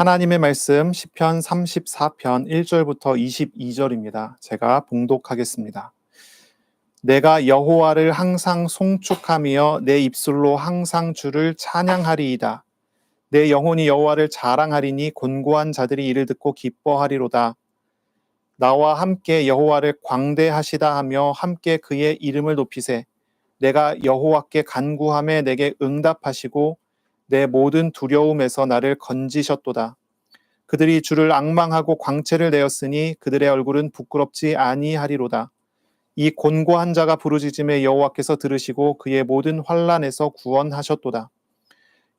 하나님의 말씀 시편 34편 1절부터 22절입니다. 제가 봉독하겠습니다. 내가 여호와를 항상 송축하며 내 입술로 항상 주를 찬양하리이다. 내 영혼이 여호와를 자랑하리니 곤고한 자들이 이를 듣고 기뻐하리로다. 나와 함께 여호와를 광대하시다 하며 함께 그의 이름을 높이세. 내가 여호와께 간구하매 내게 응답하시고 내 모든 두려움에서 나를 건지셨도다. 그들이 주를 앙망하고 광채를 내었으니 그들의 얼굴은 부끄럽지 아니하리로다. 이 곤고한 자가 부르짖음에 여호와께서 들으시고 그의 모든 환난에서 구원하셨도다.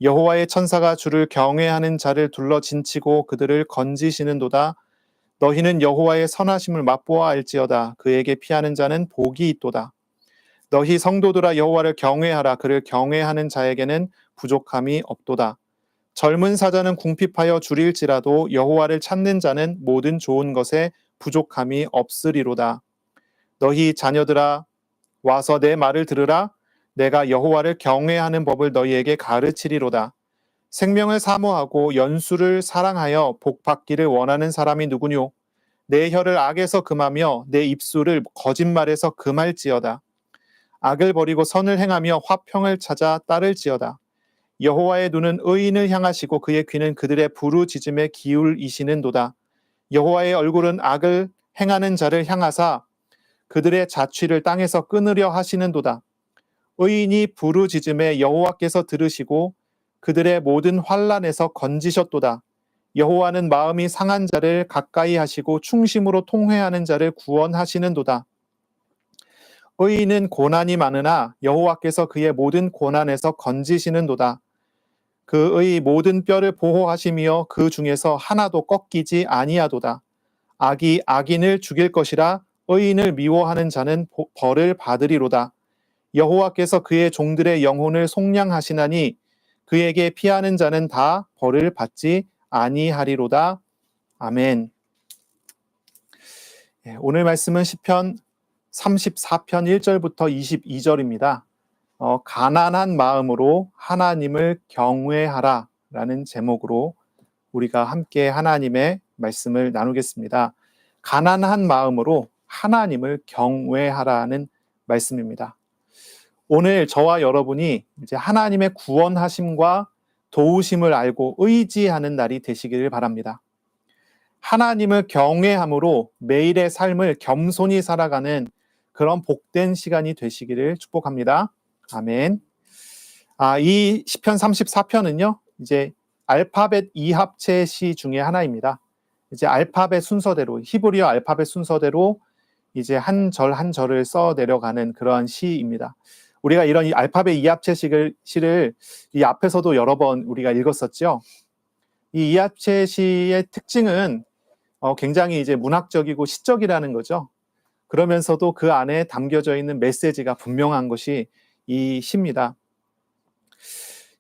여호와의 천사가 주를 경외하는 자를 둘러 진치고 그들을 건지시는도다. 너희는 여호와의 선하심을 맛보아 알지어다. 그에게 피하는 자는 복이 있도다. 너희 성도들아 여호와를 경외하라. 그를 경외하는 자에게는 부족함이 없도다. 젊은 사자는 궁핍하여 줄일지라도 여호와를 찾는 자는 모든 좋은 것에 부족함이 없으리로다. 너희 자녀들아 와서 내 말을 들으라. 내가 여호와를 경외하는 법을 너희에게 가르치리로다. 생명을 사모하고 연수를 사랑하여 복 받기를 원하는 사람이 누구뇨? 내 혀를 악에서 금하며 내 입술을 거짓말에서 금할지어다. 악을 버리고 선을 행하며 화평을 찾아 따를지어다. 여호와의 눈은 의인을 향하시고 그의 귀는 그들의 부르짖음에 기울이시는도다. 여호와의 얼굴은 악을 행하는 자를 향하사 그들의 자취를 땅에서 끊으려 하시는도다. 의인이 부르짖음에 여호와께서 들으시고 그들의 모든 환난에서 건지셨도다. 여호와는 마음이 상한 자를 가까이 하시고 충심으로 통회하는 자를 구원하시는도다. 의인은 고난이 많으나 여호와께서 그의 모든 고난에서 건지시는도다. 그의 모든 뼈를 보호하시며 그 중에서 하나도 꺾이지 아니하도다. 악이 악인을 죽일 것이라. 의인을 미워하는 자는 벌을 받으리로다. 여호와께서 그의 종들의 영혼을 속량하시나니 그에게 피하는 자는 다 벌을 받지 아니하리로다. 아멘. 오늘 말씀은 시편 34편 1절부터 22절입니다. 가난한 마음으로 하나님을 경외하라 라는 제목으로 우리가 함께 하나님의 말씀을 나누겠습니다. 가난한 마음으로 하나님을 경외하라는 말씀입니다. 오늘 저와 여러분이 이제 하나님의 구원하심과 도우심을 알고 의지하는 날이 되시기를 바랍니다. 하나님을 경외함으로 매일의 삶을 겸손히 살아가는 그런 복된 시간이 되시기를 축복합니다. 아멘. 이 시편 34편은요, 이제 알파벳 이합체 시 중에 하나입니다. 이제 알파벳 순서대로, 히브리어 알파벳 순서대로 이제 한 절 한 절을 써 내려가는 그러한 시입니다. 우리가 이런 이 알파벳 이합체 시를 이 앞에서도 여러 번 우리가 읽었었죠. 이 이합체 시의 특징은 굉장히 이제 문학적이고 시적이라는 거죠. 그러면서도 그 안에 담겨져 있는 메시지가 분명한 것이 이 시입니다.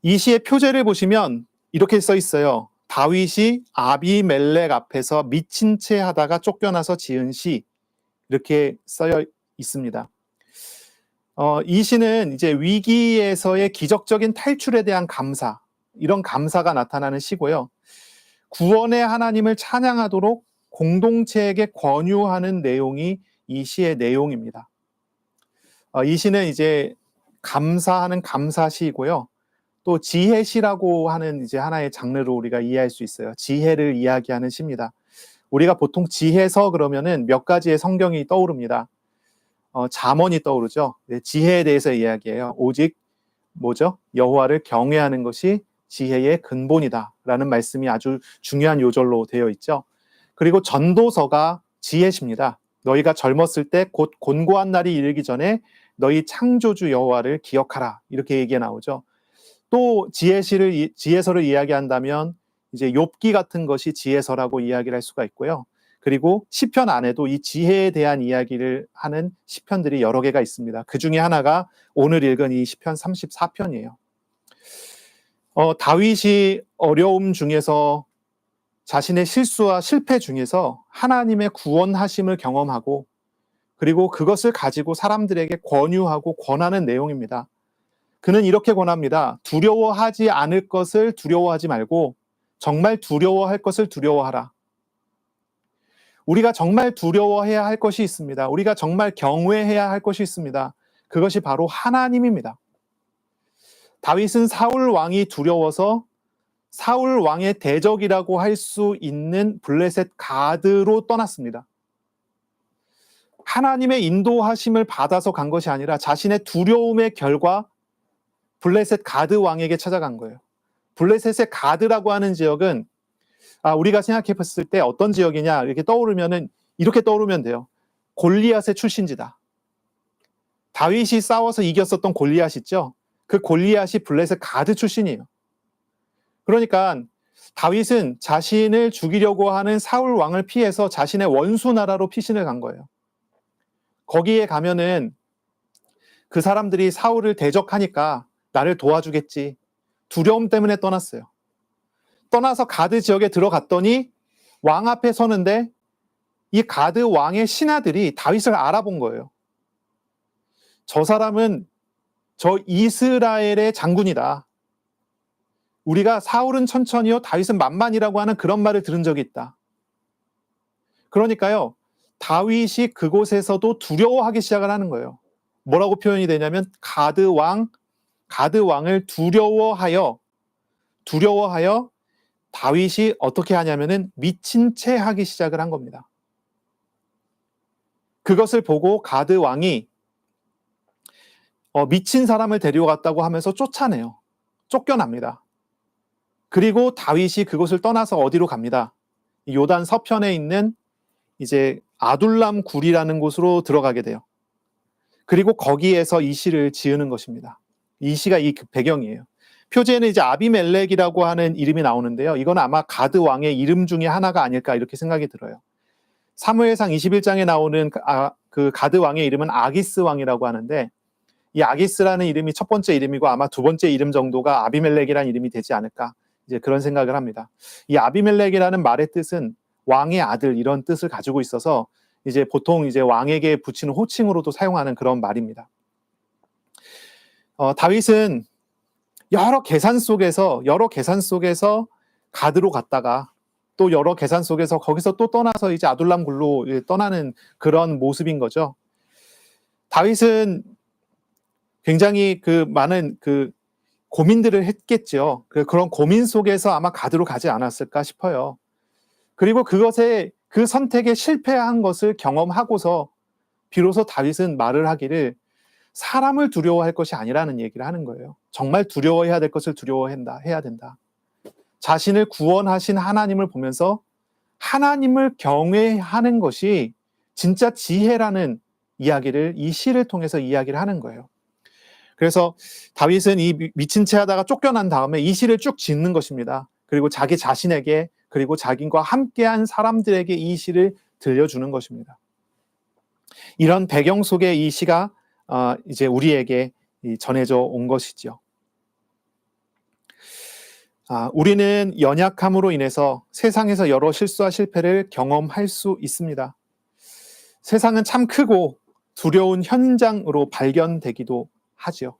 이 시의 표제를 보시면 이렇게 써 있어요. 다윗이 아비멜렉 앞에서 미친 채 하다가 쫓겨나서 지은 시, 이렇게 쓰여 있습니다. 이 시는 이제 위기에서의 기적적인 탈출에 대한 감사, 이런 감사가 나타나는 시고요. 구원의 하나님을 찬양하도록 공동체에게 권유하는 내용이 이 시의 내용입니다. 이 시는 이제 감사하는 감사시이고요. 또 지혜시라고 하는 이제 하나의 장르로 우리가 이해할 수 있어요. 지혜를 이야기하는 시입니다. 우리가 보통 지혜서 그러면은 몇 가지의 성경이 떠오릅니다. 잠언이 떠오르죠. 지혜에 대해서 이야기해요. 오직 뭐죠? 여호와를 경외하는 것이 지혜의 근본이다라는 말씀이 아주 중요한 요절로 되어 있죠. 그리고 전도서가 지혜십니다. 너희가 젊었을 때 곧 곤고한 날이 이르기 전에 너희 창조주 여호와를 기억하라, 이렇게 얘기가 나오죠. 또 지혜서를 이야기한다면 이제 욥기 같은 것이 지혜서라고 이야기를 할 수가 있고요. 그리고 시편 안에도 이 지혜에 대한 이야기를 하는 시편들이 여러 개가 있습니다. 그 중에 하나가 오늘 읽은 이 시편 34편이에요. 다윗이 어려움 중에서 자신의 실수와 실패 중에서 하나님의 구원하심을 경험하고 그리고 그것을 가지고 사람들에게 권유하고 권하는 내용입니다. 그는 이렇게 권합니다. 두려워하지 않을 것을 두려워하지 말고 정말 두려워할 것을 두려워하라. 우리가 정말 두려워해야 할 것이 있습니다. 우리가 정말 경외해야 할 것이 있습니다. 그것이 바로 하나님입니다. 다윗은 사울 왕이 두려워서 사울 왕의 대적이라고 할 수 있는 블레셋 가드로 떠났습니다. 하나님의 인도하심을 받아서 간 것이 아니라 자신의 두려움의 결과 블레셋 가드 왕에게 찾아간 거예요. 블레셋의 가드라고 하는 지역은 우리가 생각해 봤을 때 어떤 지역이냐 이렇게 떠오르면은 이렇게 떠오르면 돼요. 골리앗의 출신지다. 다윗이 싸워서 이겼었던 골리앗 있죠? 그 골리앗이 블레셋 가드 출신이에요. 그러니까 다윗은 자신을 죽이려고 하는 사울 왕을 피해서 자신의 원수 나라로 피신을 간 거예요. 거기에 가면은 그 사람들이 사울을 대적하니까 나를 도와주겠지. 두려움 때문에 떠났어요. 떠나서 가드 지역에 들어갔더니 왕 앞에 서는데 이 가드 왕의 신하들이 다윗을 알아본 거예요. 저 사람은 저 이스라엘의 장군이다. 우리가 사울은 천천히요, 다윗은 만만이라고 하는 그런 말을 들은 적이 있다. 그러니까요, 다윗이 그곳에서도 두려워하기 시작을 하는 거예요. 뭐라고 표현이 되냐면 가드 왕을 두려워하여 다윗이 어떻게 하냐면은 미친 채 하기 시작을 한 겁니다. 그것을 보고 가드 왕이 미친 사람을 데려갔다고 하면서 쫓아내요. 쫓겨납니다. 그리고 다윗이 그곳을 떠나서 어디로 갑니다. 요단 서편에 있는 이제 아둘람 굴이라는 곳으로 들어가게 돼요. 그리고 거기에서 이 시를 지으는 것입니다. 이 시가 이 배경이에요. 표제에는 이제 아비멜렉이라고 하는 이름이 나오는데요. 이건 아마 가드 왕의 이름 중에 하나가 아닐까 이렇게 생각이 들어요. 사무엘상 21장에 나오는 그 가드 왕의 이름은 아기스 왕이라고 하는데 이 아기스라는 이름이 첫 번째 이름이고 아마 두 번째 이름 정도가 아비멜렉이라는 이름이 되지 않을까 이제 그런 생각을 합니다. 이 아비멜렉이라는 말의 뜻은 왕의 아들 이런 뜻을 가지고 있어서 이제 보통 이제 왕에게 붙이는 호칭으로도 사용하는 그런 말입니다. 다윗은 여러 계산 속에서 가드로 갔다가 또 여러 계산 속에서 거기서 또 떠나서 이제 아둘람 굴로 떠나는 그런 모습인 거죠. 다윗은 굉장히 많은 고민들을 했겠죠. 그런 고민 속에서 아마 가드로 가지 않았을까 싶어요. 그리고 그 선택에 실패한 것을 경험하고서 비로소 다윗은 말을 하기를 사람을 두려워할 것이 아니라는 얘기를 하는 거예요. 정말 두려워해야 될 것을 해야 된다. 자신을 구원하신 하나님을 보면서 하나님을 경외하는 것이 진짜 지혜라는 이야기를 이 시를 통해서 이야기를 하는 거예요. 그래서 다윗은 이 미친 채 하다가 쫓겨난 다음에 이 시를 쭉 짓는 것입니다. 그리고 자기 자신에게 그리고 자기와 함께한 사람들에게 이 시를 들려주는 것입니다. 이런 배경 속에 이 시가 이제 우리에게 전해져 온 것이죠. 우리는 연약함으로 인해서 세상에서 여러 실수와 실패를 경험할 수 있습니다. 세상은 참 크고 두려운 현장으로 발견되기도 하죠.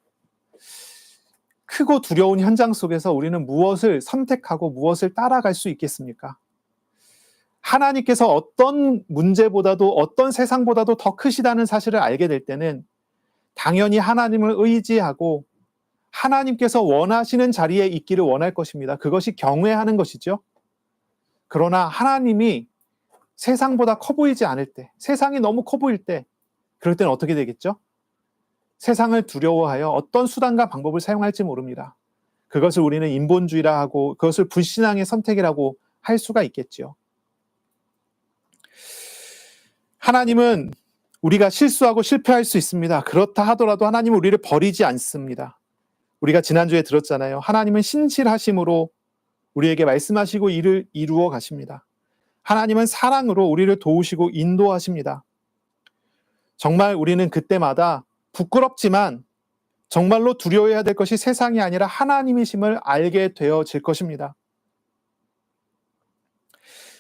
크고 두려운 현장 속에서 우리는 무엇을 선택하고 무엇을 따라갈 수 있겠습니까? 하나님께서 어떤 문제보다도 어떤 세상보다도 더 크시다는 사실을 알게 될 때는 당연히 하나님을 의지하고 하나님께서 원하시는 자리에 있기를 원할 것입니다. 그것이 경외하는 것이죠. 그러나 하나님이 세상보다 커 보이지 않을 때, 세상이 너무 커 보일 때, 그럴 때는 어떻게 되겠죠? 세상을 두려워하여 어떤 수단과 방법을 사용할지 모릅니다. 그것을 우리는 인본주의라 하고 그것을 불신앙의 선택이라고 할 수가 있겠죠. 하나님은 우리가 실수하고 실패할 수 있습니다. 그렇다 하더라도 하나님은 우리를 버리지 않습니다. 우리가 지난주에 들었잖아요. 하나님은 신실하심으로 우리에게 말씀하시고 일을 이루어 가십니다. 하나님은 사랑으로 우리를 도우시고 인도하십니다. 정말 우리는 그때마다 부끄럽지만 정말로 두려워해야 될 것이 세상이 아니라 하나님이심을 알게 되어질 것입니다.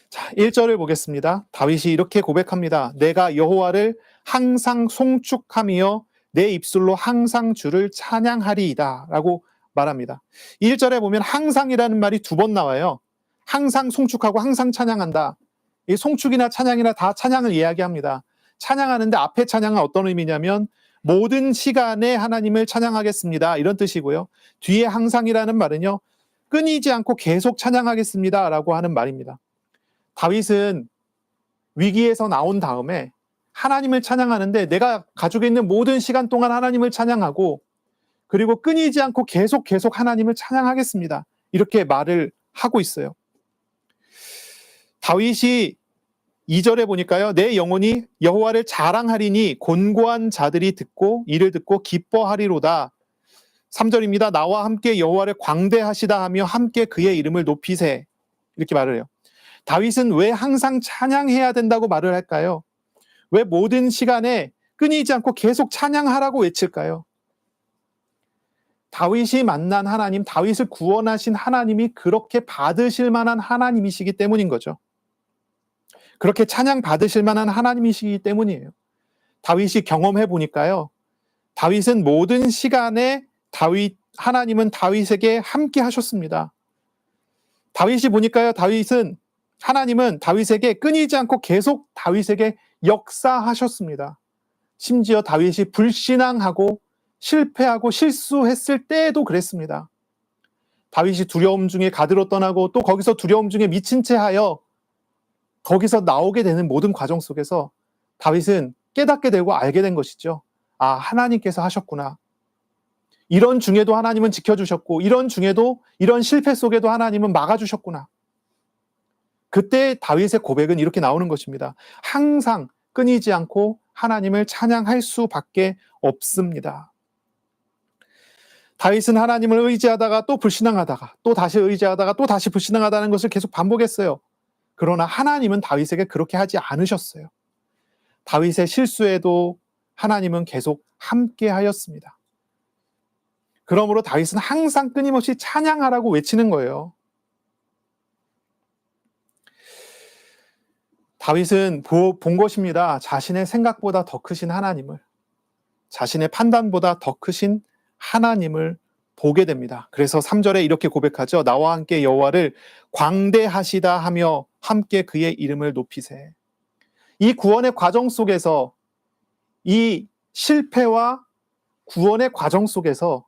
자, 1절을 보겠습니다. 다윗이 이렇게 고백합니다. 내가 여호와를 항상 송축하며 내 입술로 항상 주를 찬양하리이다 라고 말합니다. 1절에 보면 항상이라는 말이 2번 나와요. 항상 송축하고 항상 찬양한다. 이 송축이나 찬양이나 다 찬양을 이야기합니다. 찬양하는데 앞에 찬양은 어떤 의미냐면 모든 시간에 하나님을 찬양하겠습니다. 이런 뜻이고요. 뒤에 항상이라는 말은요. 끊이지 않고 계속 찬양하겠습니다. 라고 하는 말입니다. 다윗은 위기에서 나온 다음에 하나님을 찬양하는데 내가 가지고 있는 모든 시간 동안 하나님을 찬양하고 그리고 끊이지 않고 계속 하나님을 찬양하겠습니다. 이렇게 말을 하고 있어요. 다윗이 2절에 보니까요. 내 영혼이 여호와를 자랑하리니 곤고한 자들이 이를 듣고 기뻐하리로다. 3절입니다. 나와 함께 여호와를 광대하시다 하며 함께 그의 이름을 높이세. 이렇게 말을 해요. 다윗은 왜 항상 찬양해야 된다고 말을 할까요? 왜 모든 시간에 끊이지 않고 계속 찬양하라고 외칠까요? 다윗이 만난 하나님, 다윗을 구원하신 하나님이 그렇게 받으실 만한 하나님이시기 때문인 거죠. 그렇게 찬양 받으실 만한 하나님이시기 때문이에요. 다윗이 경험해 보니까요. 다윗은 모든 시간에 하나님은 다윗에게 함께 하셨습니다. 다윗이 보니까요. 하나님은 다윗에게 끊이지 않고 계속 다윗에게 역사하셨습니다. 심지어 다윗이 불신앙하고 실패하고 실수했을 때에도 그랬습니다. 다윗이 두려움 중에 가드로 떠나고 또 거기서 두려움 중에 미친 채 하여 거기서 나오게 되는 모든 과정 속에서 다윗은 깨닫게 되고 알게 된 것이죠. 아, 하나님께서 하셨구나. 이런 중에도 하나님은 지켜주셨고 이런 중에도 이런 실패 속에도 하나님은 막아주셨구나. 그때 다윗의 고백은 이렇게 나오는 것입니다. 항상 끊이지 않고 하나님을 찬양할 수밖에 없습니다. 다윗은 하나님을 의지하다가 또 불신앙하다가 또 다시 의지하다가 또 다시 불신앙하다는 것을 계속 반복했어요. 그러나 하나님은 다윗에게 그렇게 하지 않으셨어요. 다윗의 실수에도 하나님은 계속 함께 하였습니다. 그러므로 다윗은 항상 끊임없이 찬양하라고 외치는 거예요. 다윗은 본 것입니다. 자신의 생각보다 더 크신 하나님을, 자신의 판단보다 더 크신 하나님을 보게 됩니다. 그래서 3절에 이렇게 고백하죠. 나와 함께 여호와를 광대하시다 하며 함께 그의 이름을 높이세. 이 구원의 과정 속에서 이 실패와 구원의 과정 속에서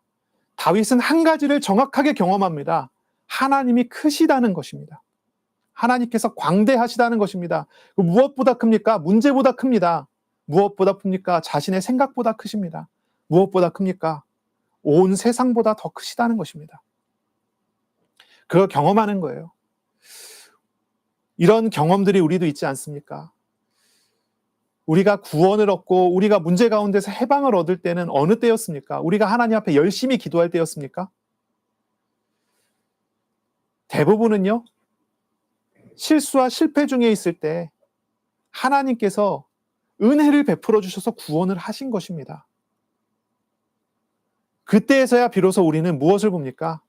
다윗은 한 가지를 정확하게 경험합니다. 하나님이 크시다는 것입니다. 하나님께서 광대하시다는 것입니다. 무엇보다 큽니까? 문제보다 큽니다. 무엇보다 큽니까? 자신의 생각보다 크십니다. 무엇보다 큽니까? 온 세상보다 더 크시다는 것입니다. 그걸 경험하는 거예요. 이런 경험들이 우리도 있지 않습니까? 우리가 구원을 얻고 우리가 문제 가운데서 해방을 얻을 때는 어느 때였습니까? 우리가 하나님 앞에 열심히 기도할 때였습니까? 대부분은요, 실수와 실패 중에 있을 때 하나님께서 은혜를 베풀어 주셔서 구원을 하신 것입니다. 그때에서야 비로소 우리는 무엇을 봅니까?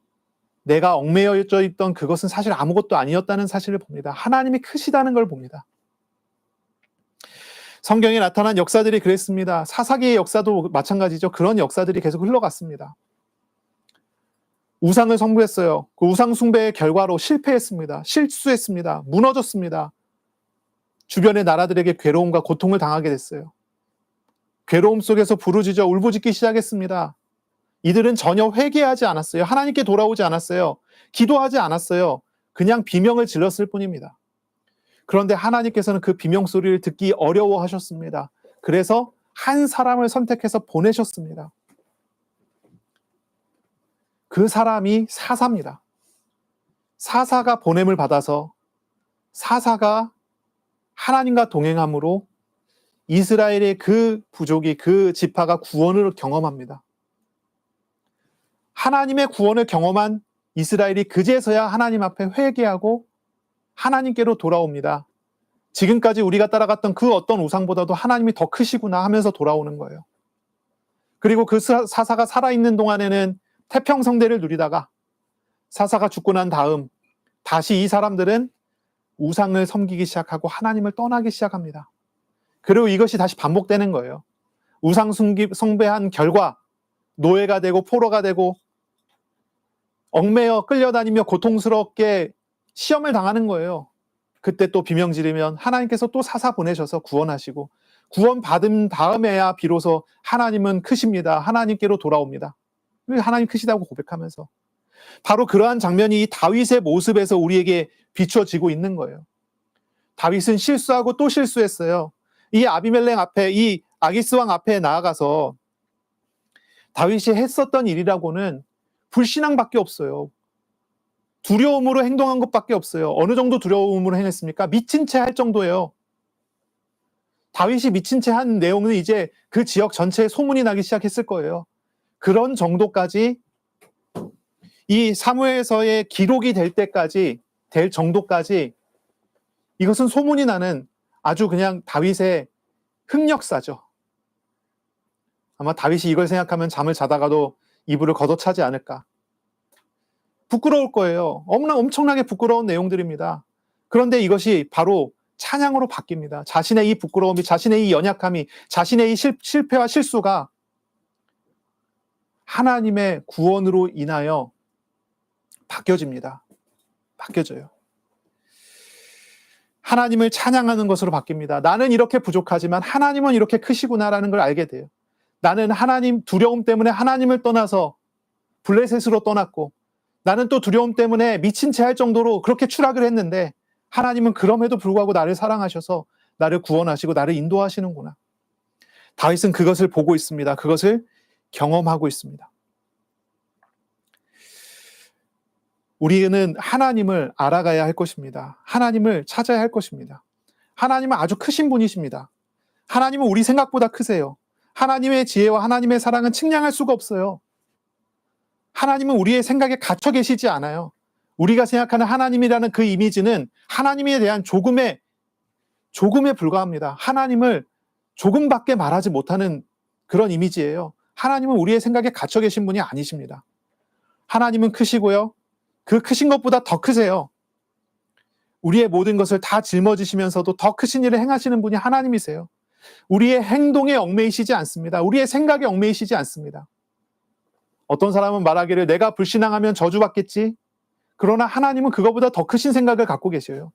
내가 얽매여져 있던 그것은 사실 아무것도 아니었다는 사실을 봅니다. 하나님이 크시다는 걸 봅니다. 성경에 나타난 역사들이 그랬습니다. 사사기의 역사도 마찬가지죠. 그런 역사들이 계속 흘러갔습니다. 우상을 숭배했어요. 그 우상 숭배의 결과로 실패했습니다. 실수했습니다. 무너졌습니다. 주변의 나라들에게 괴로움과 고통을 당하게 됐어요. 괴로움 속에서 부르짖어 울부짖기 시작했습니다. 이들은 전혀 회개하지 않았어요. 하나님께 돌아오지 않았어요. 기도하지 않았어요. 그냥 비명을 질렀을 뿐입니다. 그런데 하나님께서는 그 비명 소리를 듣기 어려워하셨습니다. 그래서 한 사람을 선택해서 보내셨습니다. 그 사람이 사사입니다. 사사가 보냄을 받아서 사사가 하나님과 동행함으로 이스라엘의 그 부족이, 그 지파가 구원을 경험합니다. 하나님의 구원을 경험한 이스라엘이 그제서야 하나님 앞에 회개하고 하나님께로 돌아옵니다. 지금까지 우리가 따라갔던 그 어떤 우상보다도 하나님이 더 크시구나 하면서 돌아오는 거예요. 그리고 그 사사가 살아있는 동안에는 태평성대를 누리다가 사사가 죽고 난 다음 다시 이 사람들은 우상을 섬기기 시작하고 하나님을 떠나기 시작합니다. 그리고 이것이 다시 반복되는 거예요. 우상 숭배한 결과 노예가 되고 포로가 되고 얽매여 끌려다니며 고통스럽게 시험을 당하는 거예요. 그때 또 비명 지르면 하나님께서 또 사사 보내셔서 구원하시고, 구원 받은 다음에야 비로소 하나님은 크십니다. 하나님께로 돌아옵니다. 하나님 크시다고 고백하면서. 바로 그러한 장면이 이 다윗의 모습에서 우리에게 비춰지고 있는 거예요. 다윗은 실수하고 또 실수했어요. 이 아비멜렉 앞에, 이 아기스 왕 앞에 나아가서 다윗이 했었던 일이라고는 불신앙밖에 없어요. 두려움으로 행동한 것밖에 없어요. 어느 정도 두려움으로 행했습니까? 미친 채 할 정도예요. 다윗이 미친 채 한 내용은 이제 그 지역 전체에 소문이 나기 시작했을 거예요. 그런 정도까지, 이 사무엘서의 기록이 될 정도까지 이것은 소문이 나는 아주 그냥 다윗의 흑역사죠. 아마 다윗이 이걸 생각하면 잠을 자다가도 이불을 걷어차지 않을까. 부끄러울 거예요. 엄청나게 부끄러운 내용들입니다. 그런데 이것이 바로 찬양으로 바뀝니다. 자신의 이 부끄러움이, 자신의 이 연약함이, 자신의 이 실패와 실수가 하나님의 구원으로 인하여 바뀌어집니다. 바뀌어져요. 하나님을 찬양하는 것으로 바뀝니다. 나는 이렇게 부족하지만 하나님은 이렇게 크시구나라는 걸 알게 돼요. 나는 하나님 두려움 때문에 하나님을 떠나서 블레셋으로 떠났고, 나는 또 두려움 때문에 미친 채 할 정도로 그렇게 추락을 했는데, 하나님은 그럼에도 불구하고 나를 사랑하셔서 나를 구원하시고 나를 인도하시는구나. 다윗은 그것을 보고 있습니다. 그것을 경험하고 있습니다. 우리는 하나님을 알아가야 할 것입니다. 하나님을 찾아야 할 것입니다. 하나님은 아주 크신 분이십니다. 하나님은 우리 생각보다 크세요. 하나님의 지혜와 하나님의 사랑은 측량할 수가 없어요. 하나님은 우리의 생각에 갇혀 계시지 않아요. 우리가 생각하는 하나님이라는 그 이미지는 하나님에 대한 조금에 불과합니다. 하나님을 조금밖에 말하지 못하는 그런 이미지예요. 하나님은 우리의 생각에 갇혀 계신 분이 아니십니다. 하나님은 크시고요. 그 크신 것보다 더 크세요. 우리의 모든 것을 다 짊어지시면서도 더 크신 일을 행하시는 분이 하나님이세요. 우리의 행동에 얽매이시지 않습니다. 우리의 생각에 얽매이시지 않습니다. 어떤 사람은 말하기를 내가 불신앙하면 저주받겠지. 그러나 하나님은 그거보다 더 크신 생각을 갖고 계셔요.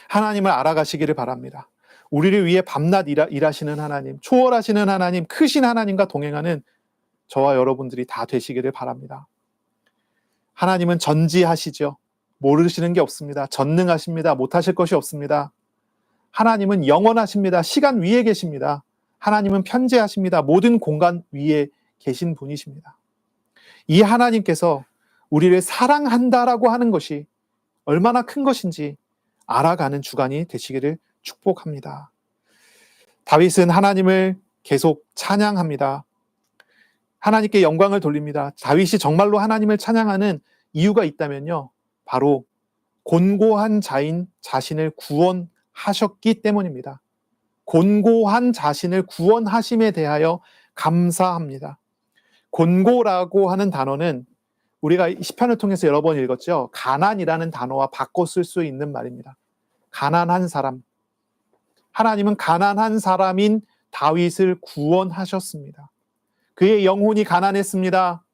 하나님을 알아가시기를 바랍니다. 우리를 위해 밤낮 일하시는 하나님, 초월하시는 하나님, 크신 하나님과 동행하는 저와 여러분들이 다 되시기를 바랍니다. 하나님은 전지하시죠. 모르시는 게 없습니다. 전능하십니다. 못하실 것이 없습니다. 하나님은 영원하십니다. 시간 위에 계십니다. 하나님은 편재하십니다. 모든 공간 위에 계신 분이십니다. 이 하나님께서 우리를 사랑한다라고 하는 것이 얼마나 큰 것인지 알아가는 주간이 되시기를 축복합니다. 다윗은 하나님을 계속 찬양합니다. 하나님께 영광을 돌립니다. 다윗이 정말로 하나님을 찬양하는 이유가 있다면요, 바로 곤고한 자인 자신을 구원하셨기 때문입니다. 곤고한 자신을 구원하심에 대하여 감사합니다. 곤고라고 하는 단어는 우리가 시편을 통해서 여러 번 읽었죠. 가난이라는 단어와 바꿔 쓸 수 있는 말입니다. 가난한 사람. 하나님은 가난한 사람인 다윗을 구원하셨습니다. 그의 영혼이 가난했습니다.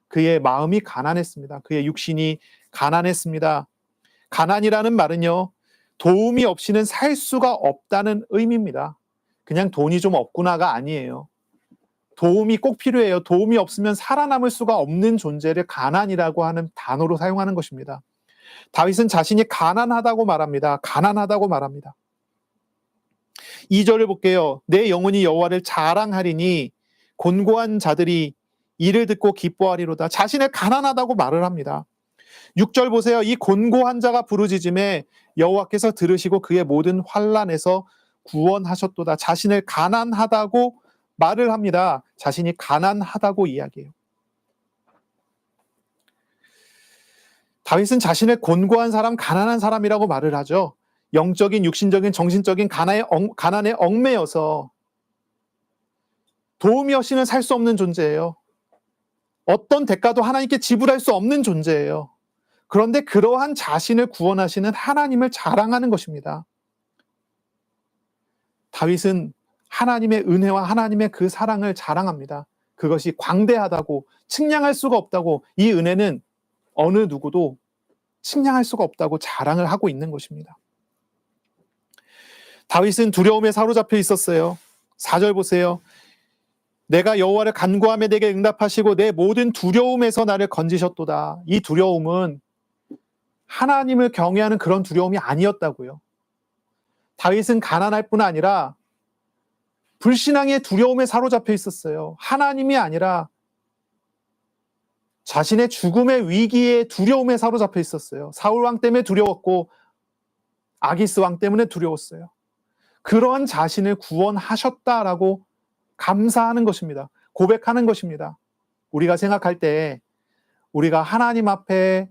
그의 마음이 가난했습니다. 그의 육신이 가난했습니다. 가난이라는 말은요, 도움이 없이는 살 수가 없다는 의미입니다. 그냥 돈이 좀 없구나가 아니에요. 도움이 꼭 필요해요. 도움이 없으면 살아남을 수가 없는 존재를 가난이라고 하는 단어로 사용하는 것입니다. 다윗은 자신이 가난하다고 말합니다. 가난하다고 말합니다. 2절을 볼게요. 내 영혼이 여호와를 자랑하리니 곤고한 자들이 이를 듣고 기뻐하리로다. 자신을 가난하다고 말을 합니다. 6절 보세요. 이 곤고한 자가 부르짖음에 여호와께서 들으시고 그의 모든 환난에서 구원하셨도다. 자신을 가난하다고 말을 합니다. 자신이 가난하다고 이야기해요. 다윗은 자신을 곤고한 사람, 가난한 사람이라고 말을 하죠. 영적인, 육신적인, 정신적인 가난에 얽매여서 도움이 없이는 살 수 없는 존재예요. 어떤 대가도 하나님께 지불할 수 없는 존재예요. 그런데 그러한 자신을 구원하시는 하나님을 자랑하는 것입니다. 다윗은 하나님의 은혜와 하나님의 그 사랑을 자랑합니다. 그것이 광대하다고, 측량할 수가 없다고, 이 은혜는 어느 누구도 측량할 수가 없다고 자랑을 하고 있는 것입니다. 다윗은 두려움에 사로잡혀 있었어요. 4절 보세요. 내가 여호와를 간구하며 내게 응답하시고 내 모든 두려움에서 나를 건지셨도다. 이 두려움은 하나님을 경외하는 그런 두려움이 아니었다고요. 다윗은 가난할 뿐 아니라 불신앙의 두려움에 사로잡혀 있었어요. 하나님이 아니라 자신의 죽음의 위기에 두려움에 사로잡혀 있었어요. 사울 왕 때문에 두려웠고 아기스 왕 때문에 두려웠어요. 그런 자신을 구원하셨다라고 감사하는 것입니다. 고백하는 것입니다. 우리가 생각할 때 우리가 하나님 앞에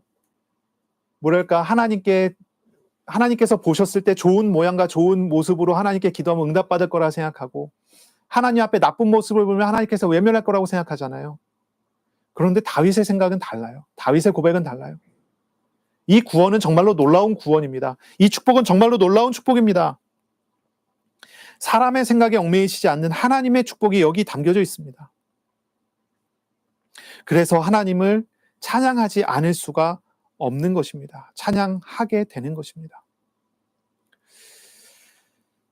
하나님께서 보셨을 때 좋은 모양과 좋은 모습으로 하나님께 기도하면 응답받을 거라 생각하고 하나님 앞에 나쁜 모습을 보면 하나님께서 외면할 거라고 생각하잖아요. 그런데 다윗의 생각은 달라요. 다윗의 고백은 달라요. 이 구원은 정말로 놀라운 구원입니다. 이 축복은 정말로 놀라운 축복입니다. 사람의 생각에 얽매이시지 않는 하나님의 축복이 여기 담겨져 있습니다. 그래서 하나님을 찬양하지 않을 수가 없는 것입니다. 찬양하게 되는 것입니다.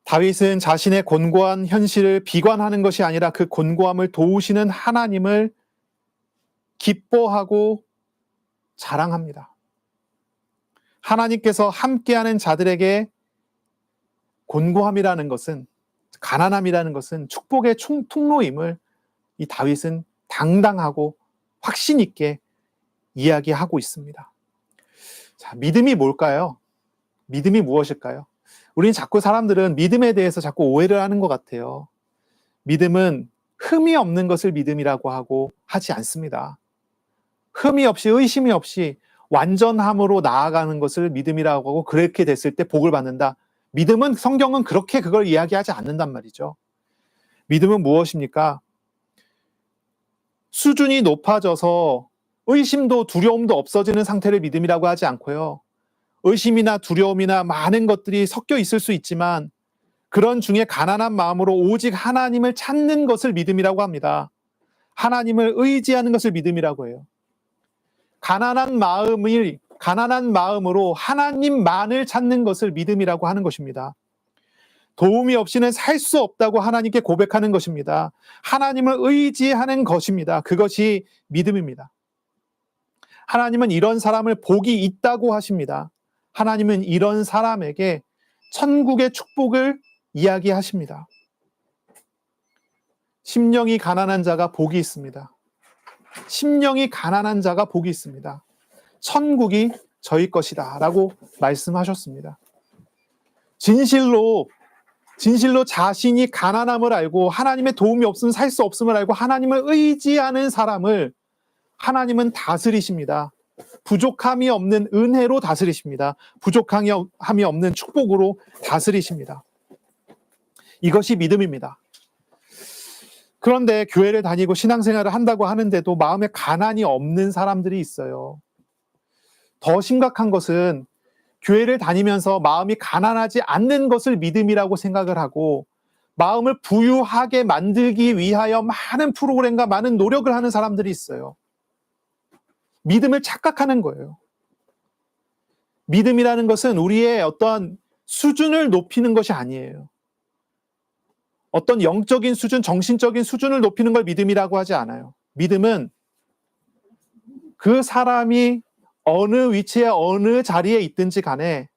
다윗은 자신의 곤고한 현실을 비관하는 것이 아니라 그 곤고함을 도우시는 하나님을 기뻐하고 자랑합니다. 하나님께서 함께하는 자들에게 곤고함이라는 것은, 가난함이라는 것은 축복의 통로임을 이 다윗은 당당하고 확신 있게 이야기하고 있습니다. 자, 믿음이 뭘까요? 믿음이 무엇일까요? 우리는 자꾸 사람들은 믿음에 대해서 자꾸 오해를 하는 것 같아요. 믿음은 흠이 없는 것을 믿음이라고 하고 하지 않습니다. 흠이 없이 의심이 없이 완전함으로 나아가는 것을 믿음이라고 하고 그렇게 됐을 때 복을 받는다. 믿음은 성경은 그렇게 그걸 이야기하지 않는단 말이죠. 믿음은 무엇입니까? 수준이 높아져서 의심도 두려움도 없어지는 상태를 믿음이라고 하지 않고요. 의심이나 두려움이나 많은 것들이 섞여 있을 수 있지만 그런 중에 가난한 마음으로 오직 하나님을 찾는 것을 믿음이라고 합니다. 하나님을 의지하는 것을 믿음이라고 해요. 가난한 마음으로 하나님만을 찾는 것을 믿음이라고 하는 것입니다. 도움이 없이는 살 수 없다고 하나님께 고백하는 것입니다. 하나님을 의지하는 것입니다. 그것이 믿음입니다. 하나님은 이런 사람을 복이 있다고 하십니다. 하나님은 이런 사람에게 천국의 축복을 이야기하십니다. 심령이 가난한 자가 복이 있습니다. 심령이 가난한 자가 복이 있습니다. 천국이 저희 것이다 라고 말씀하셨습니다. 진실로 자신이 가난함을 알고 하나님의 도움이 없으면 살 수 없음을 알고 하나님을 의지하는 사람을 하나님은 다스리십니다. 부족함이 없는 은혜로 다스리십니다. 부족함이 없는 축복으로 다스리십니다. 이것이 믿음입니다. 그런데 교회를 다니고 신앙생활을 한다고 하는데도 마음에 가난이 없는 사람들이 있어요. 더 심각한 것은 교회를 다니면서 마음이 가난하지 않는 것을 믿음이라고 생각을 하고 마음을 부유하게 만들기 위하여 많은 프로그램과 많은 노력을 하는 사람들이 있어요. 믿음을 착각하는 거예요. 믿음이라는 것은 우리의 어떤 수준을 높이는 것이 아니에요. 어떤 영적인 수준, 정신적인 수준을 높이는 걸 믿음이라고 하지 않아요. 믿음은 그 사람이 어느 위치에 어느 자리에 있든지 간에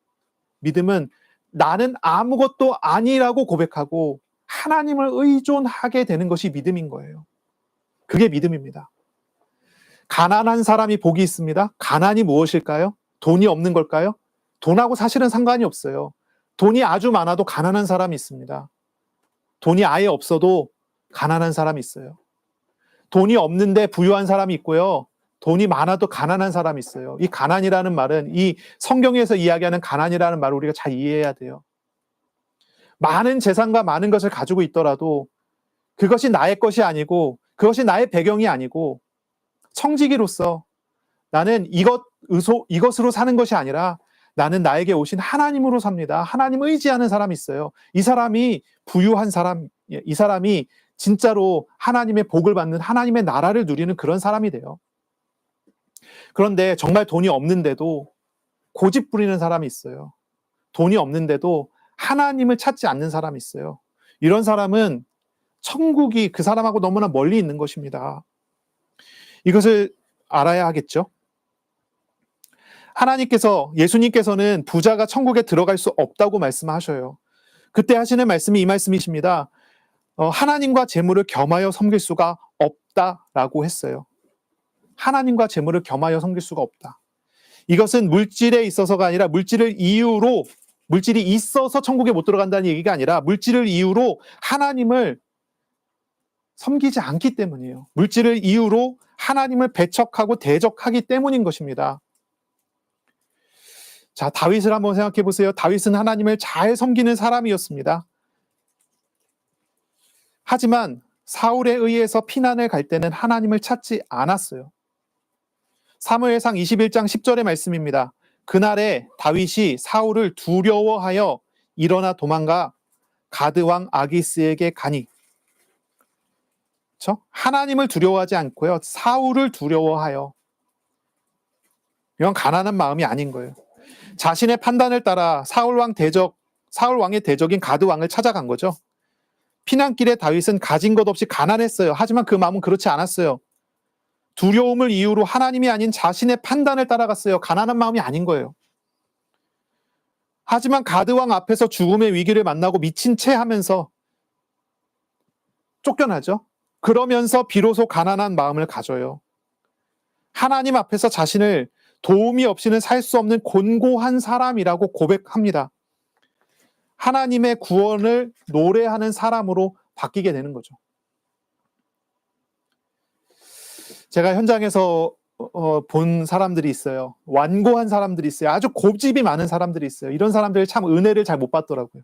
믿음은 나는 아무것도 아니라고 고백하고 하나님을 의존하게 되는 것이 믿음인 거예요. 그게 믿음입니다. 가난한 사람이 복이 있습니다. 가난이 무엇일까요? 돈이 없는 걸까요? 돈하고 사실은 상관이 없어요. 돈이 아주 많아도 가난한 사람이 있습니다. 돈이 아예 없어도 가난한 사람이 있어요. 돈이 없는데 부유한 사람이 있고요. 돈이 많아도 가난한 사람이 있어요. 이 가난이라는 말은 이 성경에서 이야기하는 가난이라는 말을 우리가 잘 이해해야 돼요. 많은 재산과 많은 것을 가지고 있더라도 그것이 나의 것이 아니고 그것이 나의 배경이 아니고 청지기로서 나는 이것으로 사는 것이 아니라 나는 나에게 오신 하나님으로 삽니다. 하나님 의지하는 사람이 있어요. 이 사람이 부유한 사람, 이 사람이 진짜로 하나님의 복을 받는 하나님의 나라를 누리는 그런 사람이 돼요. 그런데 정말 돈이 없는데도 고집 부리는 사람이 있어요. 돈이 없는데도 하나님을 찾지 않는 사람이 있어요. 이런 사람은 천국이 그 사람하고 너무나 멀리 있는 것입니다. 이것을 알아야 하겠죠. 예수님께서는 부자가 천국에 들어갈 수 없다고 말씀하셔요. 그때 하시는 말씀이 이 말씀이십니다. 하나님과 재물을 겸하여 섬길 수가 없다라고 했어요. 하나님과 재물을 겸하여 섬길 수가 없다. 이것은 물질에 있어서가 아니라 물질이 있어서 천국에 못 들어간다는 얘기가 아니라 물질을 이유로 하나님을 섬기지 않기 때문이에요. 물질을 이유로 하나님을 배척하고 대적하기 때문인 것입니다. 자, 다윗을 한번 생각해 보세요. 다윗은 하나님을 잘 섬기는 사람이었습니다. 하지만 사울에 의해서 피난을 갈 때는 하나님을 찾지 않았어요. 사무엘상 21장 10절의 말씀입니다. 그날에 다윗이 사울을 두려워하여 일어나 도망가 가드 왕 아기스에게 가니. 그렇죠? 하나님을 두려워하지 않고요. 사울을 두려워하여. 이건 가난한 마음이 아닌 거예요. 자신의 판단을 따라 사울 왕의 대적인 가드 왕을 찾아간 거죠. 피난길에 다윗은 가진 것 없이 가난했어요. 하지만 그 마음은 그렇지 않았어요. 두려움을 이유로 하나님이 아닌 자신의 판단을 따라갔어요. 가난한 마음이 아닌 거예요. 하지만 가드 왕 앞에서 죽음의 위기를 만나고 미친 채 하면서 쫓겨나죠. 그러면서 비로소 가난한 마음을 가져요. 하나님 앞에서 자신을 도움이 없이는 살 수 없는 곤고한 사람이라고 고백합니다. 하나님의 구원을 노래하는 사람으로 바뀌게 되는 거죠. 제가 현장에서 본 사람들이 있어요. 완고한 사람들이 있어요. 아주 고집이 많은 사람들이 있어요. 이런 사람들이 참 은혜를 잘 못 받더라고요.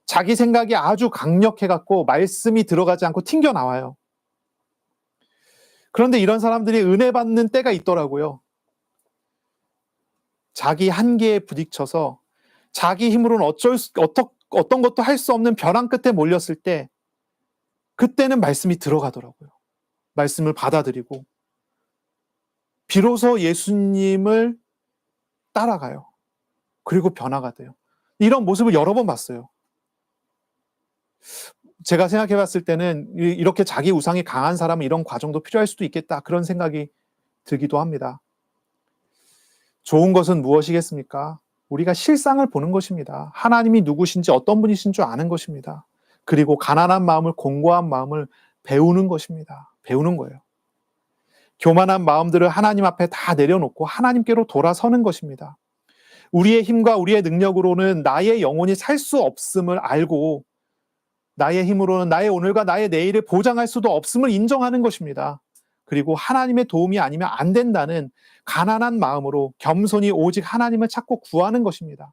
자기 생각이 아주 강력해갖고 말씀이 들어가지 않고 튕겨 나와요. 그런데 이런 사람들이 은혜 받는 때가 있더라고요. 자기 한계에 부딪혀서 자기 힘으로는 어떤 것도 할 수 없는 벼랑 끝에 몰렸을 때 그때는 말씀이 들어가더라고요. 말씀을 받아들이고 비로소 예수님을 따라가요. 그리고 변화가 돼요. 이런 모습을 여러 번 봤어요. 제가 생각해 봤을 때는 이렇게 자기 우상이 강한 사람은 이런 과정도 필요할 수도 있겠다. 그런 생각이 들기도 합니다. 좋은 것은 무엇이겠습니까? 우리가 실상을 보는 것입니다. 하나님이 누구신지 어떤 분이신 줄 아는 것입니다. 그리고 가난한 마음을, 공고한 마음을 배우는 것입니다. 배우는 거예요. 교만한 마음들을 하나님 앞에 다 내려놓고 하나님께로 돌아서는 것입니다. 우리의 힘과 우리의 능력으로는 나의 영혼이 살 수 없음을 알고 나의 힘으로는 나의 오늘과 나의 내일을 보장할 수도 없음을 인정하는 것입니다. 그리고 하나님의 도움이 아니면 안 된다는 가난한 마음으로 겸손히 오직 하나님을 찾고 구하는 것입니다.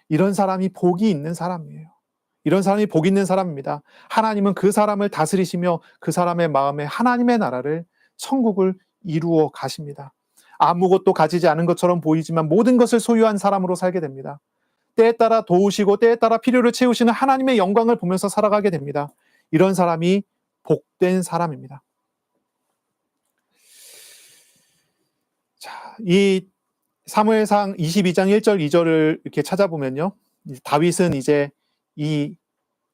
이런 사람이 복이 있는 사람이에요. 이런 사람이 복 있는 사람입니다. 하나님은 그 사람을 다스리시며 그 사람의 마음에 하나님의 나라를, 천국을 이루어 가십니다. 아무것도 가지지 않은 것처럼 보이지만 모든 것을 소유한 사람으로 살게 됩니다. 때에 따라 도우시고 때에 따라 필요를 채우시는 하나님의 영광을 보면서 살아가게 됩니다. 이런 사람이 복된 사람입니다. 자, 이 사무엘상 22장 1절 2절을 이렇게 찾아보면요. 다윗은 이제 이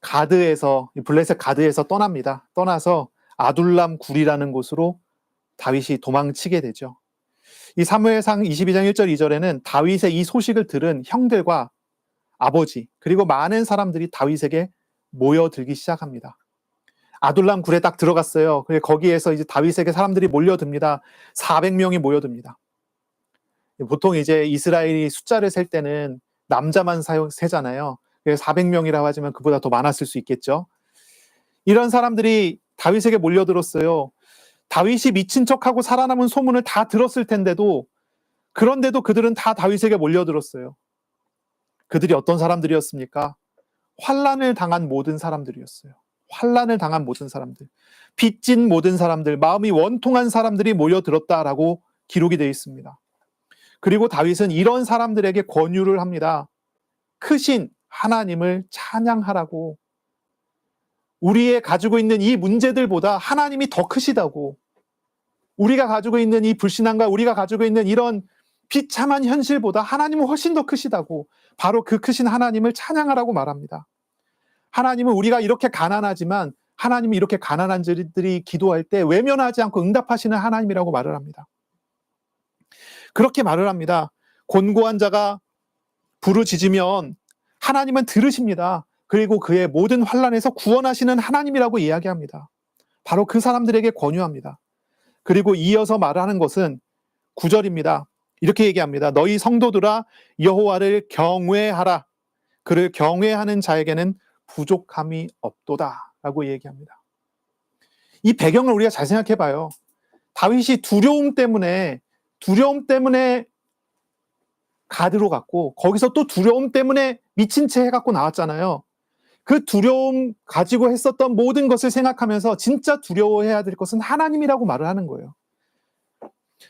블레셋 가드에서 떠납니다. 떠나서 아둘람 굴이라는 곳으로 다윗이 도망치게 되죠. 이 사무엘상 22장 1절 2절에는 다윗의 이 소식을 들은 형들과 아버지 그리고 많은 사람들이 다윗에게 모여들기 시작합니다. 아둘람 굴에 딱 들어갔어요. 거기에서 이제 다윗에게 사람들이 몰려듭니다. 400명이 모여듭니다. 보통 이제 이스라엘이 숫자를 셀 때는 남자만 세잖아요. 400명이라고 하지만 그보다 더 많았을 수 있겠죠. 이런 사람들이 다윗에게 몰려들었어요. 다윗이 미친 척하고 살아남은 소문을 다 들었을 텐데도 그런데도 그들은 다 다윗에게 몰려들었어요. 그들이 어떤 사람들이었습니까? 환난을 당한 모든 사람들이었어요. 환난을 당한 모든 사람들, 빚진 모든 사람들, 마음이 원통한 사람들이 모여들었다라고 기록이 되어 있습니다. 그리고 다윗은 이런 사람들에게 권유를 합니다. 크신 하나님을 찬양하라고. 우리의 가지고 있는 이 문제들보다 하나님이 더 크시다고. 우리가 가지고 있는 이 불신앙과 우리가 가지고 있는 이런 비참한 현실보다 하나님은 훨씬 더 크시다고, 바로 그 크신 하나님을 찬양하라고 말합니다. 하나님은 우리가 이렇게 가난하지만 하나님이 이렇게 가난한 자들이 기도할 때 외면하지 않고 응답하시는 하나님이라고 말을 합니다. 그렇게 말을 합니다. 곤고한 자가 부르짖으면 하나님은 들으십니다. 그리고 그의 모든 환난에서 구원하시는 하나님이라고 이야기합니다. 바로 그 사람들에게 권유합니다. 그리고 이어서 말하는 것은 9절입니다. 이렇게 얘기합니다. 너희 성도들아 여호와를 경외하라. 그를 경외하는 자에게는 부족함이 없도다 라고 얘기합니다. 이 배경을 우리가 잘 생각해 봐요. 다윗이 두려움 때문에 가드로 갔고, 거기서 또 두려움 때문에 미친 채 해갖고 나왔잖아요. 그 두려움 가지고 했었던 모든 것을 생각하면서 진짜 두려워해야 될 것은 하나님이라고 말을 하는 거예요.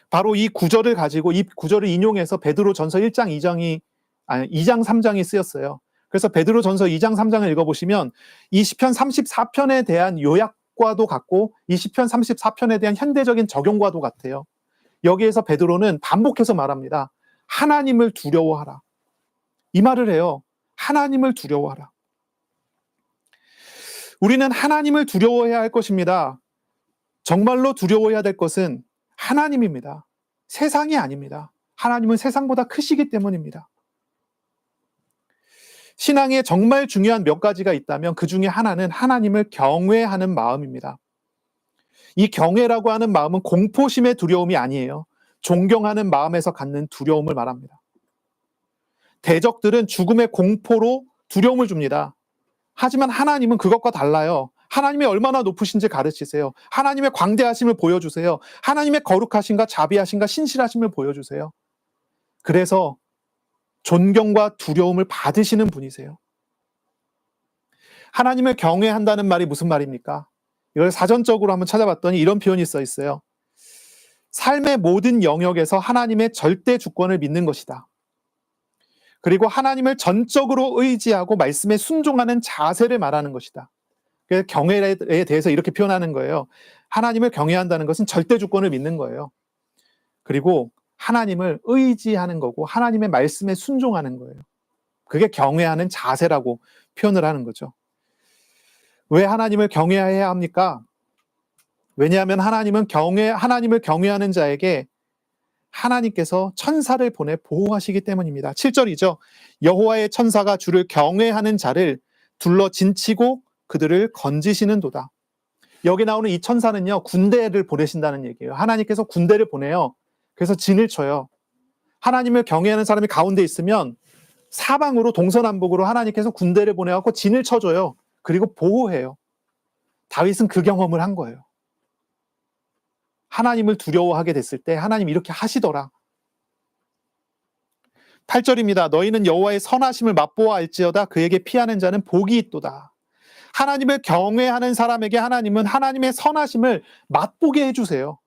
바로 이 구절을 가지고, 이 구절을 인용해서 베드로전서 2장 3장이 쓰였어요. 그래서 베드로전서 2장 3장을 읽어보시면 이 시편 34편에 대한 요약과도 같고 이 시편 34편에 대한 현대적인 적용과도 같아요. 여기에서 베드로는 반복해서 말합니다. 하나님을 두려워하라. 이 말을 해요. 하나님을 두려워하라. 우리는 하나님을 두려워해야 할 것입니다. 정말로 두려워해야 될 것은 하나님입니다. 세상이 아닙니다. 하나님은 세상보다 크시기 때문입니다. 신앙에 정말 중요한 몇 가지가 있다면 그 중에 하나는 하나님을 경외하는 마음입니다. 이 경외라고 하는 마음은 공포심의 두려움이 아니에요. 존경하는 마음에서 갖는 두려움을 말합니다. 대적들은 죽음의 공포로 두려움을 줍니다. 하지만 하나님은 그것과 달라요. 하나님이 얼마나 높으신지 가르치세요. 하나님의 광대하심을 보여주세요. 하나님의 거룩하심과 자비하심과 신실하심을 보여주세요. 그래서 존경과 두려움을 받으시는 분이세요. 하나님을 경외한다는 말이 무슨 말입니까? 이걸 사전적으로 한번 찾아봤더니 이런 표현이 써 있어요. 삶의 모든 영역에서 하나님의 절대 주권을 믿는 것이다. 그리고 하나님을 전적으로 의지하고 말씀에 순종하는 자세를 말하는 것이다. 그래서 경외에 대해서 이렇게 표현하는 거예요. 하나님을 경외한다는 것은 절대 주권을 믿는 거예요. 그리고 하나님을 의지하는 거고 하나님의 말씀에 순종하는 거예요. 그게 경외하는 자세라고 표현을 하는 거죠. 왜 하나님을 경외해야 합니까? 왜냐하면 하나님을 경외하는 자에게 하나님께서 천사를 보내 보호하시기 때문입니다. 7절이죠. 여호와의 천사가 주를 경외하는 자를 둘러 진치고 그들을 건지시는도다. 여기 나오는 이 천사는요, 군대를 보내신다는 얘기예요. 하나님께서 군대를 보내요. 그래서 진을 쳐요. 하나님을 경외하는 사람이 가운데 있으면 사방으로 동서남북으로 하나님께서 군대를 보내갖고 진을 쳐줘요. 그리고 보호해요. 다윗은 그 경험을 한 거예요. 하나님을 두려워하게 됐을 때 하나님이 이렇게 하시더라. 8절입니다. 너희는 여호와의 선하심을 맛보아 알지어다. 그에게 피하는 자는 복이 있도다. 하나님을 경외하는 사람에게 하나님은 하나님의 선하심을 맛보게 해주세요.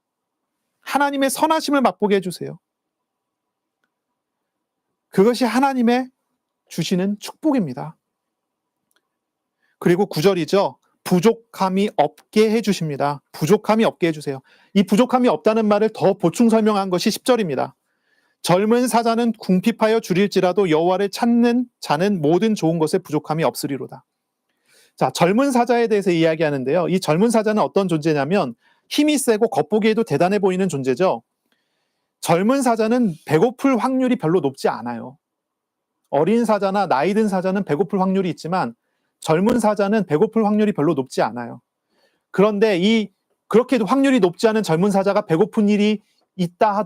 하나님의 선하심을 맛보게 해주세요. 그것이 하나님의 주시는 축복입니다. 그리고 9절이죠. 부족함이 없게 해주십니다. 부족함이 없게 해주세요. 이 부족함이 없다는 말을 더 보충 설명한 것이 10절입니다. 젊은 사자는 궁핍하여 줄일지라도 여호와를 찾는 자는 모든 좋은 것에 부족함이 없으리로다. 자, 젊은 사자에 대해서 이야기하는데요. 이 젊은 사자는 어떤 존재냐면 힘이 세고 겉보기에도 대단해 보이는 존재죠. 젊은 사자는 배고플 확률이 별로 높지 않아요. 어린 사자나 나이 든 사자는 배고플 확률이 있지만 젊은 사자는 배고플 확률이 별로 높지 않아요. 그런데 그렇게 확률이 높지 않은 젊은 사자가 배고픈 일이 그렇다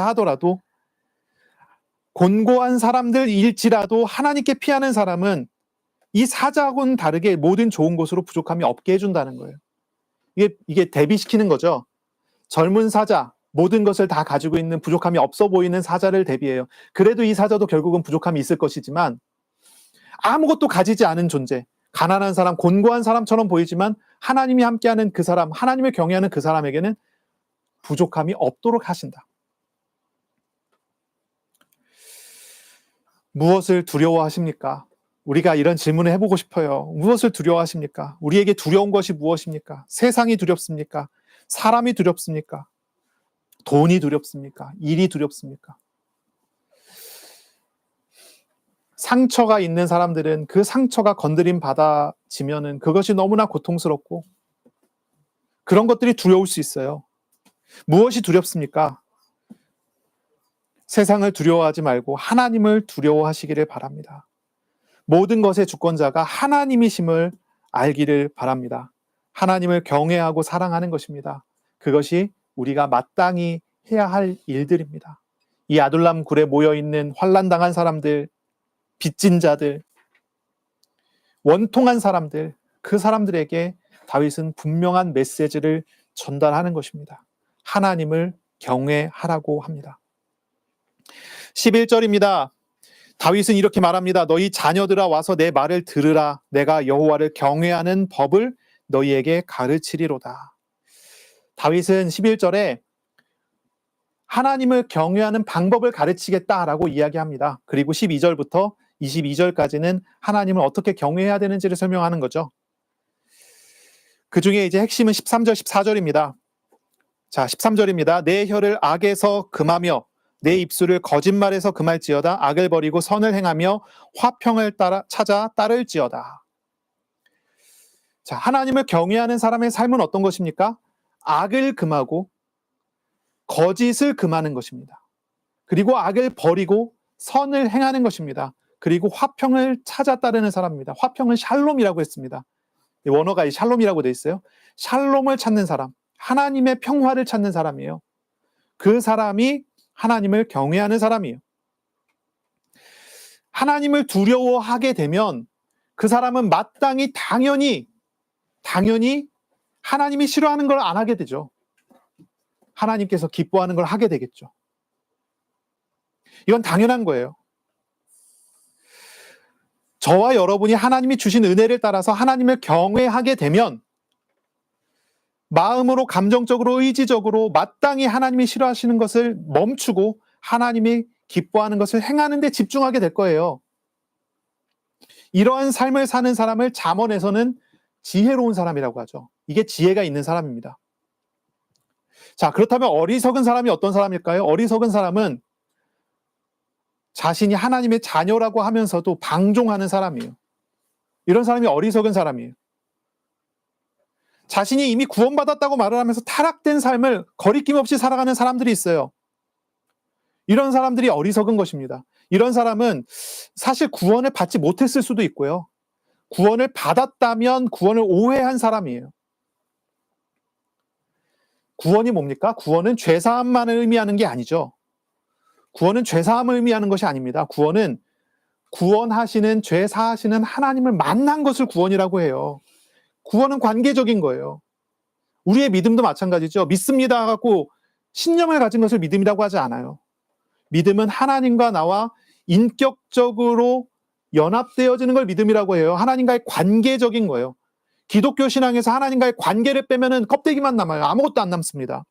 하더라도 곤고한 사람들일지라도 하나님께 피하는 사람은 이 사자하고는 다르게 모든 좋은 것으로 부족함이 없게 해준다는 거예요. 이게 대비시키는 거죠. 젊은 사자, 모든 것을 다 가지고 있는 부족함이 없어 보이는 사자를 대비해요. 그래도 이 사자도 결국은 부족함이 있을 것이지만 아무것도 가지지 않은 존재, 가난한 사람, 곤고한 사람처럼 보이지만 하나님이 함께하는 그 사람, 하나님을 경외하는 그 사람에게는 부족함이 없도록 하신다. 무엇을 두려워하십니까? 우리가 이런 질문을 해보고 싶어요. 무엇을 두려워하십니까? 우리에게 두려운 것이 무엇입니까? 세상이 두렵습니까? 사람이 두렵습니까? 돈이 두렵습니까? 일이 두렵습니까? 상처가 있는 사람들은 그 상처가 건드림 받아지면은 그것이 너무나 고통스럽고 그런 것들이 두려울 수 있어요. 무엇이 두렵습니까? 세상을 두려워하지 말고 하나님을 두려워하시기를 바랍니다. 모든 것의 주권자가 하나님이심을 알기를 바랍니다. 하나님을 경외하고 사랑하는 것입니다. 그것이 우리가 마땅히 해야 할 일들입니다. 이 아둘람 굴에 모여있는 환난당한 사람들, 빚진 자들, 원통한 사람들, 그 사람들에게 다윗은 분명한 메시지를 전달하는 것입니다. 하나님을 경외하라고 합니다. 11절입니다. 다윗은 이렇게 말합니다. 너희 자녀들아 와서 내 말을 들으라. 내가 여호와를 경외하는 법을 너희에게 가르치리로다. 다윗은 11절에 하나님을 경외하는 방법을 가르치겠다라고 이야기합니다. 그리고 12절부터 22절까지는 하나님을 어떻게 경외해야 되는지를 설명하는 거죠. 그 중에 이제 핵심은 13절, 14절입니다. 자, 13절입니다. 내 혀를 악에서 금하며 내 입술을 거짓말에서 금할지어다. 악을 버리고 선을 행하며 화평을 찾아 따를지어다. 자, 하나님을 경외하는 사람의 삶은 어떤 것입니까? 악을 금하고 거짓을 금하는 것입니다. 그리고 악을 버리고 선을 행하는 것입니다. 그리고 화평을 찾아 따르는 사람입니다. 화평은 샬롬이라고 했습니다. 원어가 이 샬롬이라고 되어 있어요. 샬롬을 찾는 사람, 하나님의 평화를 찾는 사람이에요. 그 사람이 하나님을 경외하는 사람이에요. 하나님을 두려워하게 되면 그 사람은 마땅히 당연히 하나님이 싫어하는 걸 안 하게 되죠. 하나님께서 기뻐하는 걸 하게 되겠죠. 이건 당연한 거예요. 저와 여러분이 하나님이 주신 은혜를 따라서 하나님을 경외하게 되면 마음으로, 감정적으로, 의지적으로 마땅히 하나님이 싫어하시는 것을 멈추고 하나님이 기뻐하는 것을 행하는 데 집중하게 될 거예요. 이러한 삶을 사는 사람을 잠언에서는 지혜로운 사람이라고 하죠. 이게 지혜가 있는 사람입니다. 자, 그렇다면 어리석은 사람이 어떤 사람일까요? 어리석은 사람은 자신이 하나님의 자녀라고 하면서도 방종하는 사람이에요. 이런 사람이 어리석은 사람이에요. 자신이 이미 구원받았다고 말을 하면서 타락된 삶을 거리낌 없이 살아가는 사람들이 있어요. 이런 사람들이 어리석은 것입니다. 이런 사람은 사실 구원을 받지 못했을 수도 있고요. 구원을 받았다면 구원을 오해한 사람이에요. 구원이 뭡니까? 구원은 죄사함만을 의미하는 게 아니죠. 구원은 죄사함을 의미하는 것이 아닙니다. 구원은 구원하시는, 죄사하시는 하나님을 만난 것을 구원이라고 해요. 구원은 관계적인 거예요. 우리의 믿음도 마찬가지죠. 믿습니다 하고 신념을 가진 것을 믿음이라고 하지 않아요. 믿음은 하나님과 나와 인격적으로 연합되어지는 걸 믿음이라고 해요. 하나님과의 관계적인 거예요. 기독교 신앙에서 하나님과의 관계를 빼면은 껍데기만 남아요. 아무것도 안 남습니다.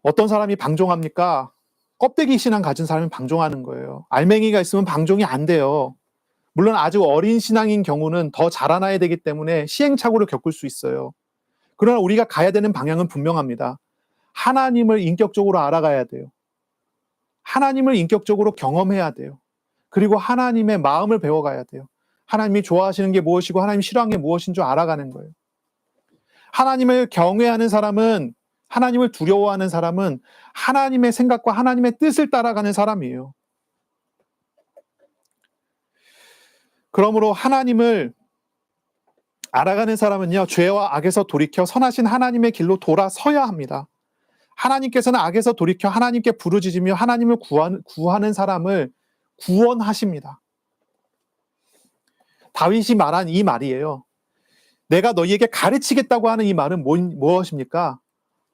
어떤 사람이 방종합니까? 껍데기 신앙 가진 사람이 방종하는 거예요. 알맹이가 있으면 방종이 안 돼요. 물론 아주 어린 신앙인 경우는 더 자라나야 되기 때문에 시행착오를 겪을 수 있어요. 그러나 우리가 가야 되는 방향은 분명합니다. 하나님을 인격적으로 알아가야 돼요. 하나님을 인격적으로 경험해야 돼요. 그리고 하나님의 마음을 배워가야 돼요. 하나님이 좋아하시는 게 무엇이고 하나님이 싫어하는 게 무엇인 줄 알아가는 거예요. 하나님을 경외하는 사람은, 하나님을 두려워하는 사람은 하나님의 생각과 하나님의 뜻을 따라가는 사람이에요. 그러므로 하나님을 알아가는 사람은요, 죄와 악에서 돌이켜 선하신 하나님의 길로 돌아서야 합니다. 하나님께서는 악에서 돌이켜 하나님께 부르짖으며 하나님을 구하는 사람을 구원하십니다. 다윗이 말한 이 말이에요. 내가 너희에게 가르치겠다고 하는 이 말은 무엇입니까?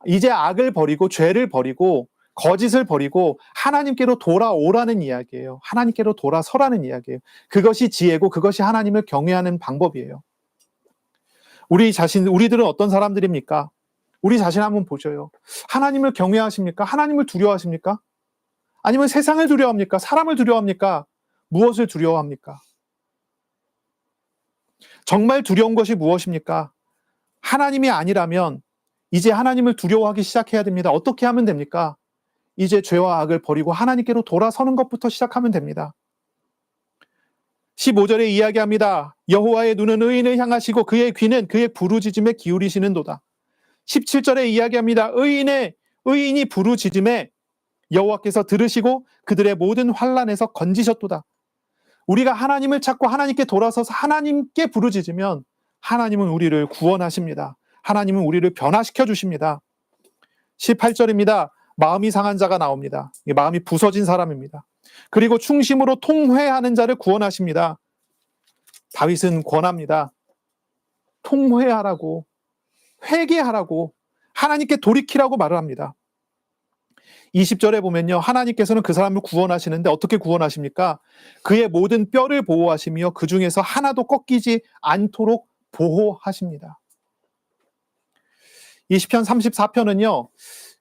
이제 악을 버리고 죄를 버리고 거짓을 버리고 하나님께로 돌아오라는 이야기예요. 하나님께로 돌아서라는 이야기예요. 그것이 지혜고 그것이 하나님을 경외하는 방법이에요. 우리들은 어떤 사람들입니까? 우리 자신 한번 보셔요. 하나님을 경외하십니까? 하나님을 두려워하십니까? 아니면 세상을 두려워합니까? 사람을 두려워합니까? 무엇을 두려워합니까? 정말 두려운 것이 무엇입니까? 하나님이 아니라면 이제 하나님을 두려워하기 시작해야 됩니다. 어떻게 하면 됩니까? 이제 죄와 악을 버리고 하나님께로 돌아서는 것부터 시작하면 됩니다. 15절에 이야기합니다. 여호와의 눈은 의인을 향하시고 그의 귀는 그의 부르짖음에 기울이시는도다. 17절에 이야기합니다. 의인이 부르짖음에 여호와께서 들으시고 그들의 모든 환난에서 건지셨도다. 우리가 하나님을 찾고 하나님께 돌아서서 하나님께 부르짖으면 하나님은 우리를 구원하십니다. 하나님은 우리를 변화시켜 주십니다. 18절입니다. 마음이 상한 자가 나옵니다. 마음이 부서진 사람입니다. 그리고 충심으로 통회하는 자를 구원하십니다. 다윗은 권합니다. 통회하라고, 회개하라고, 하나님께 돌이키라고 말을 합니다. 20절에 보면요, 하나님께서는 그 사람을 구원하시는데 어떻게 구원하십니까? 그의 모든 뼈를 보호하시며 그 중에서 하나도 꺾이지 않도록 보호하십니다. 이 시편 34편은요,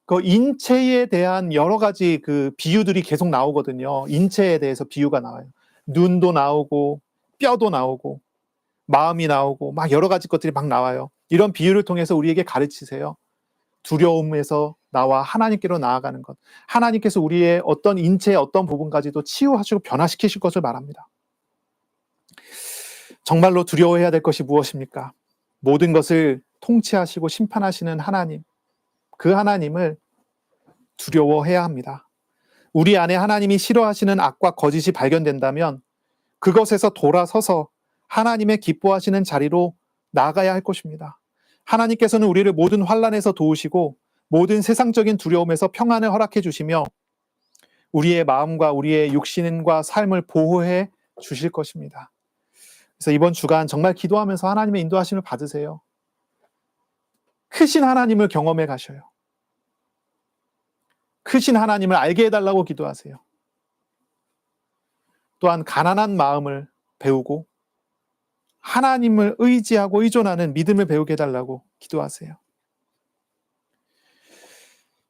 그 인체에 대한 여러 가지 그 비유들이 계속 나오거든요. 인체에 대해서 비유가 나와요. 눈도 나오고 뼈도 나오고 마음이 나오고 막 여러 가지 것들이 막 나와요. 이런 비유를 통해서 우리에게 가르치세요. 두려움에서 나와 하나님께로 나아가는 것. 하나님께서 우리의 어떤 인체의 어떤 부분까지도 치유하시고 변화시키실 것을 말합니다. 정말로 두려워해야 될 것이 무엇입니까? 모든 것을 통치하시고 심판하시는 하나님. 그 하나님을 두려워해야 합니다. 우리 안에 하나님이 싫어하시는 악과 거짓이 발견된다면 그것에서 돌아서서 하나님의 기뻐하시는 자리로 나아가야 할 것입니다. 하나님께서는 우리를 모든 환난에서 도우시고 모든 세상적인 두려움에서 평안을 허락해 주시며 우리의 마음과 우리의 육신과 삶을 보호해 주실 것입니다. 그래서 이번 주간 정말 기도하면서 하나님의 인도하심을 받으세요. 크신 하나님을 경험해 가셔요. 크신 하나님을 알게 해달라고 기도하세요. 또한 가난한 마음을 배우고 하나님을 의지하고 의존하는 믿음을 배우게 해달라고 기도하세요.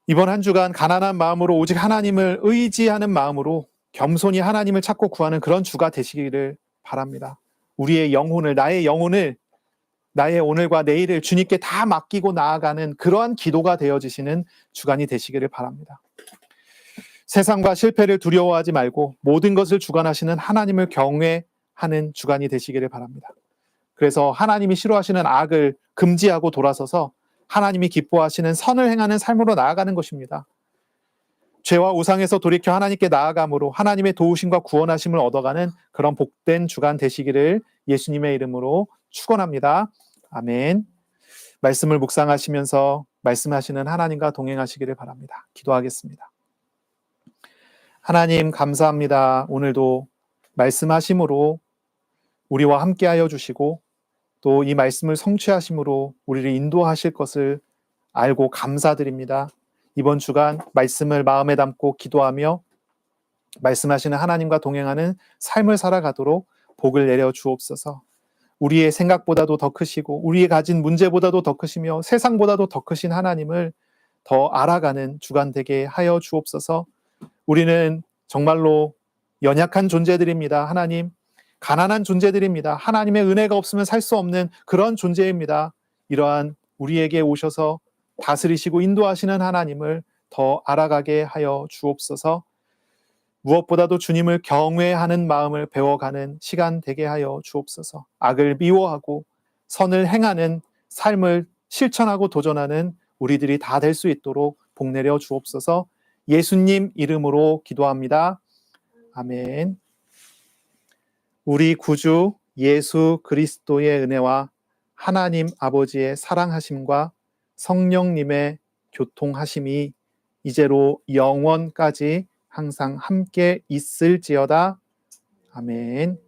이번 한 주간 가난한 마음으로 오직 하나님을 의지하는 마음으로 겸손히 하나님을 찾고 구하는 그런 주가 되시기를 바랍니다. 우리의 영혼을, 나의 영혼을, 나의 오늘과 내일을 주님께 다 맡기고 나아가는 그러한 기도가 되어지시는 주간이 되시기를 바랍니다. 세상과 실패를 두려워하지 말고 모든 것을 주관하시는 하나님을 경외하는 주간이 되시기를 바랍니다. 그래서 하나님이 싫어하시는 악을 금지하고 돌아서서 하나님이 기뻐하시는 선을 행하는 삶으로 나아가는 것입니다. 죄와 우상에서 돌이켜 하나님께 나아감으로 하나님의 도우심과 구원하심을 얻어가는 그런 복된 주간 되시기를 예수님의 이름으로 축원합니다. 아멘. 말씀을 묵상하시면서 말씀하시는 하나님과 동행하시기를 바랍니다. 기도하겠습니다. 하나님 감사합니다. 오늘도 말씀하심으로 우리와 함께하여 주시고 또 이 말씀을 성취하심으로 우리를 인도하실 것을 알고 감사드립니다. 이번 주간 말씀을 마음에 담고 기도하며 말씀하시는 하나님과 동행하는 삶을 살아가도록 복을 내려 주옵소서. 우리의 생각보다도 더 크시고 우리의 가진 문제보다도 더 크시며 세상보다도 더 크신 하나님을 더 알아가는 주간 되게 하여 주옵소서. 우리는 정말로 연약한 존재들입니다. 하나님, 가난한 존재들입니다. 하나님의 은혜가 없으면 살 수 없는 그런 존재입니다. 이러한 우리에게 오셔서 다스리시고 인도하시는 하나님을 더 알아가게 하여 주옵소서. 무엇보다도 주님을 경외하는 마음을 배워가는 시간 되게 하여 주옵소서. 악을 미워하고 선을 행하는 삶을 실천하고 도전하는 우리들이 다 될 수 있도록 복 내려 주옵소서. 예수님 이름으로 기도합니다. 아멘. 우리 구주 예수 그리스도의 은혜와 하나님 아버지의 사랑하심과 성령님의 교통하심이 이제로 영원까지 항상 함께 있을지어다. 아멘.